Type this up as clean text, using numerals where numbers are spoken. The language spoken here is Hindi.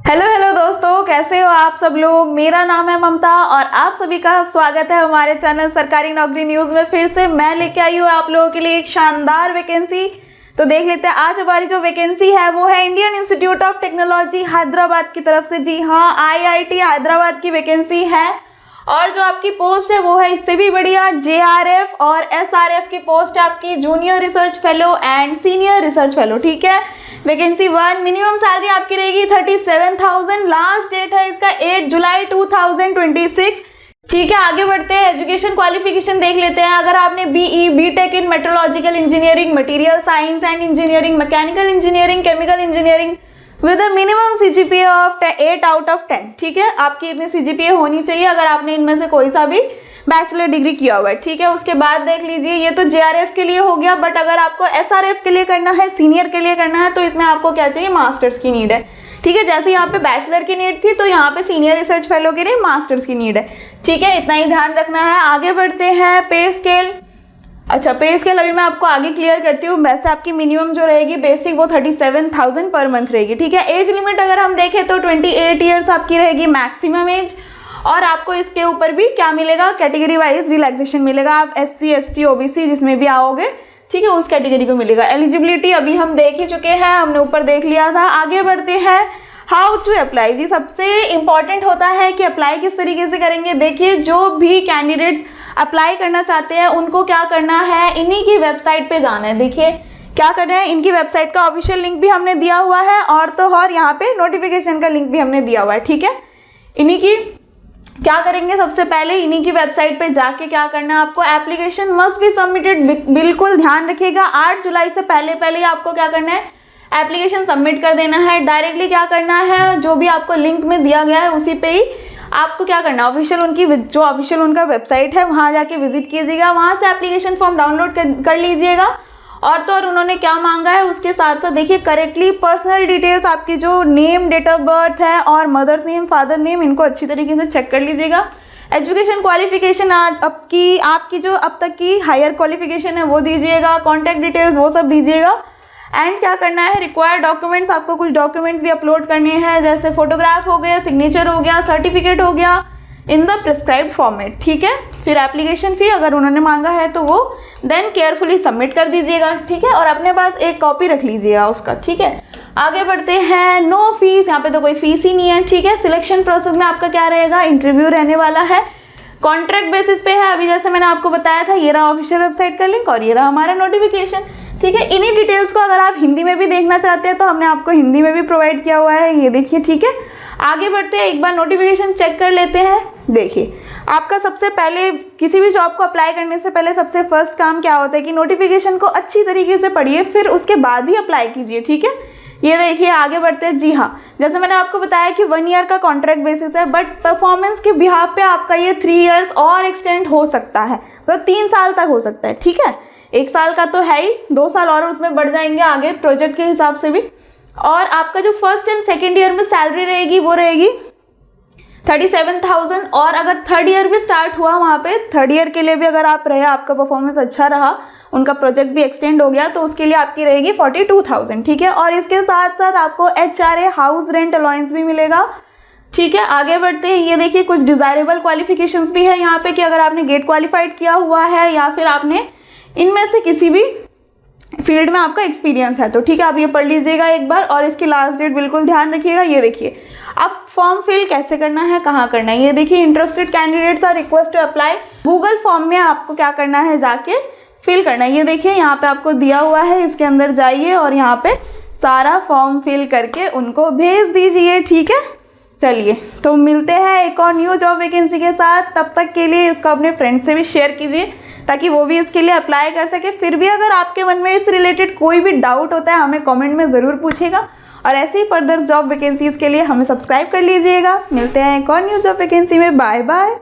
हेलो हेलो दोस्तों, कैसे हो आप सब लोग। मेरा नाम है ममता और आप सभी का स्वागत है हमारे चैनल सरकारी नौकरी न्यूज़ में। फिर से मैं लेके आई हूँ आप लोगों के लिए एक शानदार वैकेंसी। तो देख लेते हैं आज हमारी जो वैकेंसी है वो है Indian institute of technology Hyderabad की तरफ से। जी हाँ, IIT हैदराबाद की वैकेंसी है और जो आपकी पोस्ट है वो है इससे भी बढ़िया JRF और SRF की पोस्ट है आपकी junior research fellow and senior research fellow. ठीक है, वैकेंसी 1। मिनिमम सैलरी आपकी रहेगी 37,000। लास्ट डेट है इसका 8 जुलाई 2026। ठीक है, आगे बढ़ते हैं। एजुकेशन क्वालिफिकेशन देख लेते हैं। अगर आपने BE BTech in metallurgical engineering, material science and engineering, mechanical engineering, chemical engineering with a minimum CGPA of 8 out of 10। ठीक है, आपकी इतनी CGPA होनी चाहिए अगर आपने इनमें से कोई सा भी बैचलर डिग्री किया हुआ है। ठीक है, उसके बाद देख लीजिए, ये तो JRF के लिए हो गया, बट अगर आपको SRF के लिए करना है, सीनियर के लिए करना है, तो इसमें आपको क्या चाहिए, मास्टर्स की नीड है। ठीक है, जैसे यहाँ पे बैचलर की नीड थी तो यहाँ पे सीनियर रिसर्च फेलो के लिए मास्टर्स की नीड है। ठीक है, इतना ही ध्यान रखना है। आगे बढ़ते हैं। पे स्केल, अच्छा पे स्केल अभी मैं आपको आगे क्लियर करती हूँ। वैसे आपकी मिनिमम जो रहेगी बेसिक वो 37,000 पर मंथ रहेगी। ठीक है, एज लिमिट अगर हम देखें तो 28 ईयर्स आपकी रहेगी मैक्सिमम एज, और आपको इसके ऊपर भी क्या मिलेगा, कैटेगरी वाइज रिलैक्सेशन मिलेगा। आप SC ST OBC जिसमें भी आओगे, ठीक है, उस कैटेगरी को मिलेगा। एलिजिबिलिटी अभी हम देख ही चुके हैं, हमने ऊपर देख लिया था। आगे बढ़ते हैं। हाउ टू अप्लाई, जी सबसे इंपॉर्टेंट होता है कि अप्लाई किस तरीके से करेंगे। देखिए, जो भी कैंडिडेट्स अप्लाई करना चाहते हैं उनको क्या करना है, इन्हीं की वेबसाइट पे जाना है। देखिए क्या करना है, इनकी वेबसाइट का ऑफिशियल लिंक भी हमने दिया हुआ है और तो और यहाँ पे नोटिफिकेशन का लिंक भी हमने दिया हुआ है। ठीक है, इन्हीं की क्या करेंगे, सबसे पहले इन्हीं की वेबसाइट पे जाके क्या करना है आपको, एप्लीकेशन मस्ट बी सबमिटेड। बिल्कुल ध्यान रखिएगा, 8 जुलाई से पहले आपको क्या करना है, एप्लीकेशन सबमिट कर देना है। डायरेक्टली क्या करना है, जो भी आपको लिंक में दिया गया है उसी पे ही आपको क्या करना है, ऑफिशियल उनकी जो ऑफिशियल उनका वेबसाइट है वहाँ जाके विजिट कीजिएगा, वहाँ से एप्लीकेशन फॉर्म डाउनलोड कर लीजिएगा। और तो और उन्होंने क्या मांगा है उसके साथ साथ देखिए, करेक्टली पर्सनल डिटेल्स आपकी जो नेम, डेट ऑफ बर्थ है और मदर्स नेम, फादर नेम, इनको अच्छी तरीके से चेक कर लीजिएगा। एजुकेशन क्वालिफिकेशन आपकी जो अब तक की हायर क्वालिफिकेशन है वो दीजिएगा, कॉन्टैक्ट डिटेल्स वो सब दीजिएगा। एंड क्या करना है, रिक्वायर्ड डॉक्यूमेंट्स, आपको कुछ डॉक्यूमेंट्स भी अपलोड करने हैं, जैसे फोटोग्राफ हो गया, सिग्नेचर हो गया, सर्टिफिकेट हो गया, इन द प्रिस्क्राइब्ड फॉर्मेट। ठीक है, फिर एप्लीकेशन फी अगर उन्होंने मांगा है तो वो देन केयरफुली सबमिट कर दीजिएगा। ठीक है, और अपने पास एक कॉपी रख लीजिएगा उसका। ठीक है, आगे बढ़ते हैं। नो फीस, यहाँ पे तो कोई फीस ही नहीं है। ठीक है, सिलेक्शन प्रोसेस में आपका क्या रहेगा, इंटरव्यू रहने वाला है, कॉन्ट्रैक्ट बेसिस पे है। अभी जैसे मैंने आपको बताया था, ये रहा ऑफिशियल वेबसाइट का लिंक और ये रहा हमारा नोटिफिकेशन। ठीक है, इन्हीं डिटेल्स को अगर आप हिंदी में भी देखना चाहते हैं तो हमने आपको हिंदी में भी प्रोवाइड किया हुआ है, ये देखिए। ठीक है, आगे बढ़ते हैं, एक बार नोटिफिकेशन चेक कर लेते हैं। देखिए, आपका सबसे पहले किसी भी जॉब को अप्लाई करने से पहले सबसे फर्स्ट काम क्या होता है कि नोटिफिकेशन को अच्छी तरीके से पढ़िए, फिर उसके बाद ही अप्लाई कीजिए। ठीक है, ये देखिए, आगे बढ़ते हैं। जी हाँ, जैसे मैंने आपको बताया कि 1 ईयर का कॉन्ट्रैक्ट बेसिस है, बट परफॉर्मेंस के बिहाफ पे आपका ये 3 ईयर्स और एक्सटेंड हो सकता है, मतलब 3 साल तक हो सकता है। ठीक है, 1 साल का तो है ही, 2 साल और उसमें बढ़ जाएंगे आगे प्रोजेक्ट के हिसाब से भी। और आपका जो फर्स्ट एंड सेकेंड ईयर में सैलरी रहेगी वो रहेगी 37,000, और अगर थर्ड ईयर भी स्टार्ट हुआ वहाँ पे, थर्ड ईयर के लिए भी अगर आप रहे, आपका परफॉर्मेंस अच्छा रहा, उनका प्रोजेक्ट भी एक्सटेंड हो गया, तो उसके लिए आपकी रहेगी 42,000। ठीक है, और इसके साथ साथ आपको HRA हाउस रेंट अलाउंस भी मिलेगा। ठीक है, आगे बढ़ते हैं। ये देखिए, कुछ डिजायरेबल क्वालिफिकेशंस भी है यहाँ पे कि अगर आपने गेट क्वालिफाइड किया हुआ है या फिर आपने इनमें से किसी भी फील्ड में आपका एक्सपीरियंस है तो ठीक है, आप ये पढ़ लीजिएगा एक बार। और इसकी लास्ट डेट बिल्कुल ध्यान रखिएगा। ये देखिए, अब फॉर्म फिल कैसे करना है, कहाँ करना है, ये देखिए, interested candidates are request to apply, Google form में आपको क्या करना है, जाके फिल करना है। ये देखिए, यहाँ पे आपको दिया हुआ है, इसके अंदर जाइए और यहाँ पे सारा फॉर्म फिल करके उनको भेज दीजिए। ठीक है, चलिए तो मिलते हैं एक और न्यू जॉब वैकेंसी के साथ। तब तक के लिए इसको अपने फ्रेंड से भी शेयर कीजिए ताकि वो भी इसके लिए अप्लाई कर सके। फिर भी अगर आपके मन में इस रिलेटेड कोई भी डाउट होता है हमें कमेंट में ज़रूर पूछेगा, और ऐसे ही फर्दर जॉब वैकेंसीज़ के लिए हमें सब्सक्राइब कर लीजिएगा। मिलते हैं एक और न्यू जॉब वैकेंसी में। Bye bye.